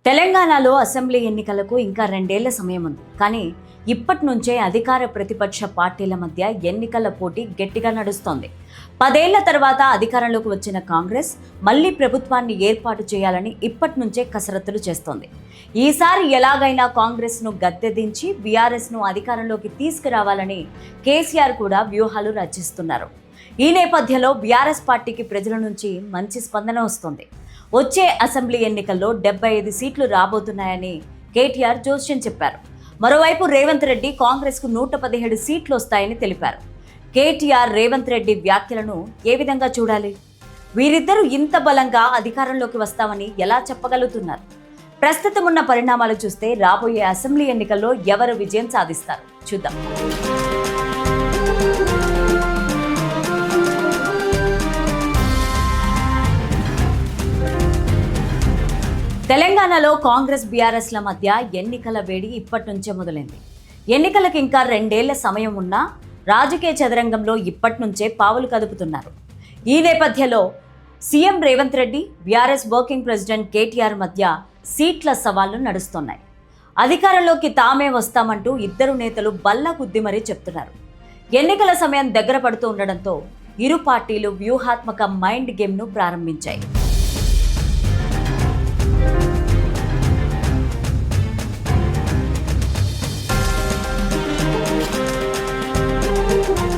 తెలంగాణలో అసెంబ్లీ ఎన్నికలకు ఇంకా 2 ఏళ్ల సమయం ఉంది. కానీ ఇప్పటి నుంచే అధికార ప్రతిపక్ష పార్టీల మధ్య ఎన్నికల పోటీ గట్టిగా నడుస్తోంది. 10 ఏళ్ల తర్వాత అధికారంలోకి వచ్చిన కాంగ్రెస్ మళ్లీ ప్రభుత్వాన్ని ఏర్పాటు చేయాలని ఇప్పటి నుంచే కసరత్తులు చేస్తోంది. ఈసారి ఎలాగైనా కాంగ్రెస్ను గద్దెదించి బీఆర్ఎస్ను అధికారంలోకి తీసుకురావాలని కేసీఆర్ కూడా వ్యూహాలు రచిస్తున్నారు. ఈ నేపథ్యంలో బీఆర్ఎస్ పార్టీకి ప్రజల నుంచి మంచి స్పందన వస్తోంది. వచ్చే అసెంబ్లీ ఎన్నికల్లో 75 సీట్లు రాబోతున్నాయని కేటీఆర్ జోస్యం చెప్పారు. మరోవైపు రేవంత్ రెడ్డి కాంగ్రెస్కు 117 సీట్లు వస్తాయని తెలిపారు. కేటీఆర్, రేవంత్ రెడ్డి వ్యాఖ్యలను ఏ విధంగా చూడాలి? వీరిద్దరూ ఇంత బలంగా అధికారంలోకి వస్తామని ఎలా చెప్పగలుగుతున్నారు? ప్రస్తుతం ఉన్న పరిణామాలు చూస్తే రాబోయే అసెంబ్లీ ఎన్నికల్లో ఎవరు విజయం సాధిస్తారు చూద్దాం. తెలంగాణలో కాంగ్రెస్ బీఆర్ఎస్ల మధ్య ఎన్నికల వేడి ఇప్పటి నుంచే మొదలైంది. ఎన్నికలకు ఇంకా 2 ఏళ్ల సమయం ఉన్నా రాజకీయ చదరంగంలో ఇప్పటి నుంచే పావులు కదుపుతున్నారు. ఈ నేపథ్యంలో CM Revanth Reddy, BRS working president KTR మధ్య సీట్ల సవాళ్లు నడుస్తున్నాయి. అధికారంలోకి తామే వస్తామంటూ ఇద్దరు నేతలు బల్ల గుద్ది మరీ చెప్తున్నారు. ఎన్నికల సమయం దగ్గర పడుతూ ఉండడంతో ఇరు పార్టీలు వ్యూహాత్మక మైండ్ గేమ్ను ప్రారంభించాయి.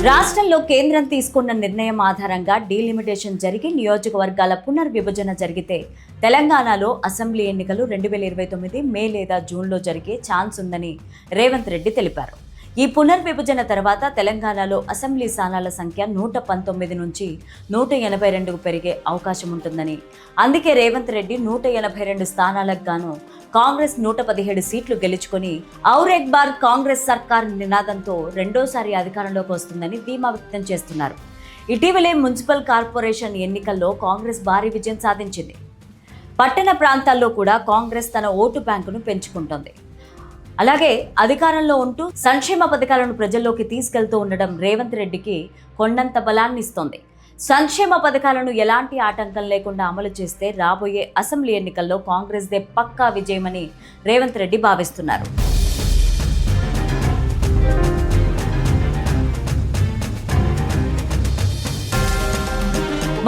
రాష్ట్రంలో కేంద్రం తీసుకున్న నిర్ణయం ఆధారంగా డీలిమిటేషన్ జరిగి నియోజకవర్గాల పునర్విభజన జరిగితే తెలంగాణలో అసెంబ్లీ ఎన్నికలు 2029 మే లేదా జూన్లో జరిగే ఛాన్స్ ఉందని రేవంత్ రెడ్డి తెలిపారు. ఈ పునర్విభజన తర్వాత తెలంగాణలో అసెంబ్లీ స్థానాల సంఖ్య 119 నుంచి 182కు పెరిగే అవకాశం ఉంటుందని, అందుకే రేవంత్ రెడ్డి 182 స్థానాలకు గాను కాంగ్రెస్ 117 సీట్లు గెలుచుకొని ఔర్ ఎక్ బార్ కాంగ్రెస్ సర్కార్ నినాదంతో రెండోసారి అధికారంలోకి వస్తుందని ధీమా వ్యక్తం చేస్తున్నారు. ఇటీవలే మున్సిపల్ కార్పొరేషన్ ఎన్నికల్లో కాంగ్రెస్ భారీ విజయం సాధించింది. పట్టణ ప్రాంతాల్లో కూడా కాంగ్రెస్ తన ఓటు బ్యాంకును పెంచుకుంటోంది. అలాగే అధికారంలో ఉంటూ సంక్షేమ పథకాలను ప్రజల్లోకి తీసుకెళ్తూ ఉండడం రేవంత్ రెడ్డికి కొండంత బలాన్ని ఇస్తోంది. సంక్షేమ పథకాలను ఎలాంటి ఆటంకం లేకుండా అమలు చేస్తే రాబోయే అసెంబ్లీ ఎన్నికల్లో కాంగ్రెస్దే పక్కా విజయమని రేవంత్ రెడ్డి భావిస్తున్నారు.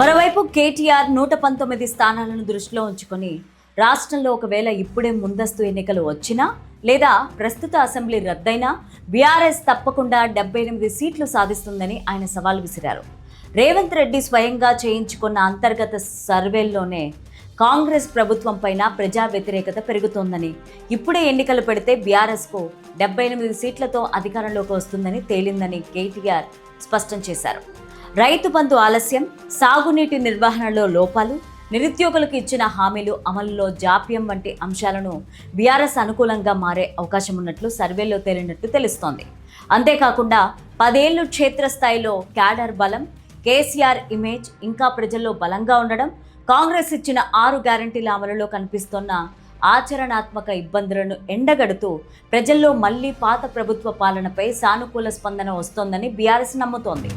మరోవైపు కేటీఆర్ 119 స్థానాలను దృష్టిలో ఉంచుకొని రాష్ట్రంలో ఒకవేళ ఇప్పుడే ముందస్తు ఎన్నికలు వచ్చినా లేదా ప్రస్తుత అసెంబ్లీ రద్దయినా బీఆర్ఎస్ తప్పకుండా 78 సీట్లు సాధిస్తుందని ఆయన సవాల్ విసిరారు. రేవంత్ రెడ్డి స్వయంగా చేయించుకున్న అంతర్గత సర్వేల్లోనే కాంగ్రెస్ ప్రభుత్వం పైన ప్రజా వ్యతిరేకత పెరుగుతోందని, ఇప్పుడే ఎన్నికలు పెడితే బీఆర్ఎస్కు 78 సీట్లతో అధికారంలోకి వస్తుందని తేలిందని కేటీఆర్ స్పష్టం చేశారు. రైతు బంధు ఆలస్యం, సాగునీటి నిర్వహణలో లోపాలు, నిరుద్యోగులకు ఇచ్చిన హామీలు అమలులో జాప్యం వంటి అంశాలను బీఆర్ఎస్ అనుకూలంగా మారే అవకాశం ఉన్నట్లు సర్వేలో తేలినట్టు తెలుస్తోంది. అంతేకాకుండా 10 ఏళ్లు క్షేత్రస్థాయిలో క్యాడర్ బలం, కేసీఆర్ ఇమేజ్ ఇంకా ప్రజల్లో బలంగా ఉండడం, కాంగ్రెస్ ఇచ్చిన 6 గ్యారంటీల అమలులో కనిపిస్తున్న ఆచరణాత్మక ఇబ్బందులను ఎండగడుతూ ప్రజల్లో మళ్లీ పాత ప్రభుత్వ పాలనపై సానుకూల స్పందన వస్తోందని బీఆర్ఎస్ నమ్ముతోంది.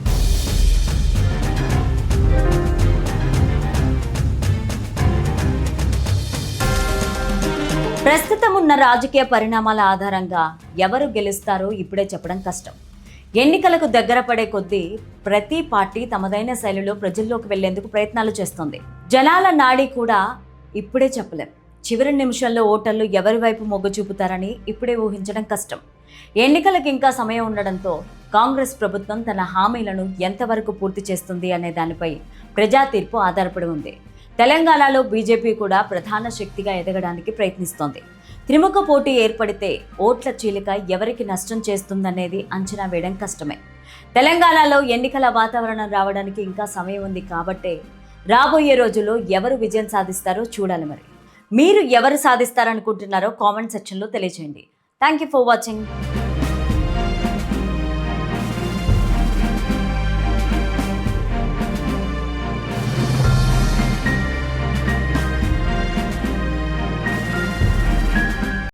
ప్రస్తుతం ఉన్న రాజకీయ పరిణామాల ఆధారంగా ఎవరు గెలుస్తారో ఇప్పుడే చెప్పడం కష్టం. ఎన్నికలకు దగ్గర పడే కొద్దీ ప్రతి పార్టీ తమదైన శైలిలో ప్రజల్లోకి వెళ్లేందుకు ప్రయత్నాలు చేస్తోంది. జనాల నాడి కూడా ఇప్పుడే చెప్పలేం. చివరి నిమిషంలో ఓటర్లు ఎవరి వైపు మొగ్గు చూపుతారని ఇప్పుడే ఊహించడం కష్టం. ఎన్నికలకు ఇంకా సమయం ఉండడంతో కాంగ్రెస్ ప్రభుత్వం తన హామీలను ఎంతవరకు పూర్తి చేస్తుంది అనే దానిపై ప్రజా తీర్పు ఆధారపడి ఉంది. తెలంగాణలో బీజేపీ కూడా ప్రధాన శక్తిగా ఎదగడానికి ప్రయత్నిస్తోంది. త్రిముఖ పోటీ ఏర్పడితే ఓట్ల చీలిక ఎవరికి నష్టం చేస్తుందనేది అంచనా వేయడం కష్టమే. తెలంగాణలో ఎన్నికల వాతావరణం రావడానికి ఇంకా సమయం ఉంది కాబట్టే రాబోయే రోజుల్లో ఎవరు విజయం సాధిస్తారో చూడాలి. మరి మీరు ఎవరు సాధిస్తారనుకుంటున్నారో కామెంట్ సెక్షన్లో తెలియజేయండి. Thank you for watching.